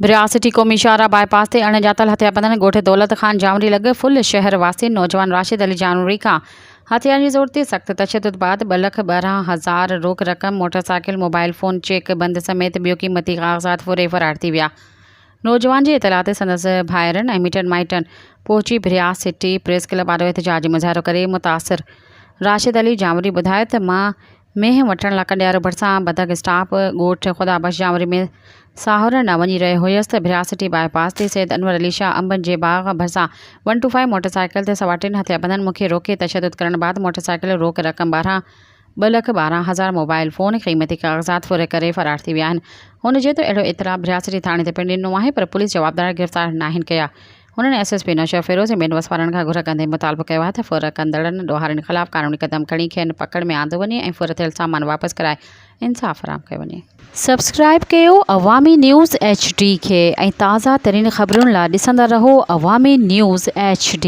बिरासिटी क़ौमी शाहरा बाईपास ते अणॼातल हथियारबंदनि ॻोठ दौलत खान जामरी लॻ फुल शहर वासी नौजवान राशिद अली जामरी खां हथियार जी ज़रूरत ते सख़्त तशद्दुद बाद 2,12,000 रोक रक़म मोटरसाइकिल मोबाइल फ़ोन चेक बंद समेत ॿियो क़ीमती काग़ज़ात फुरे फ़रार थी विया। नौजवान जी इतला ते संदसि भाइरनि ऐं मिटनि माइटनि पहुची बिरासिटी प्रेस क्लब आॾो एहतिजाज मुज़ाहिरो करे मुतासिर राशिद अली जामरी ॿुधायो त मां मेंह वठण लाइ कंडियारो भरिसां बदक स्टाफ ॻोठ ख़ुदाबख़्श जामरी में साहुर न वञी रहियो हुयसि त बिरासिटी बाईपास ते सैद अनवर अली शाह अंबनि जे बाग़ भरिसां 125 मोटरसाइकिल ते सवार 3 हथियारबंदनि मूंखे रोके तशद्दुद करण बाद मोटरसाइकिल रोक रक़म 2,12,000 मोबाइल फ़ोन क़ीमती काग़ज़ात फुरे करे फ़रार थी विया आहिनि। हुन जो त अहिड़ो इतला बिरासिटी थाणे ते पिणु ॾिनो आहे पर पुलिस जवाबदार गिरफ़्तार नाहिनि कया। हुननि SSP नौशा फ़िरोज़ ऐं ॿियनि वसवारनि खां घुर कंदे मुतालबो कयो आहे त फुर कंदड़नि ॾोहारियुनि ख़िलाफ़ क़ानूनी क़दम खणी खेनि पकड़ में आंदो वञे ऐं फुर थियल सामान वापसि कराए इंसाफ़ फ़राहम कयो वञे। सब्सक्राइब कयो अवामी न्यूज़ HD खे ऐं ताज़ा तरीन ख़बरुनि लाइ ॾिसंदा रहो अवामी न्यूज़ HD।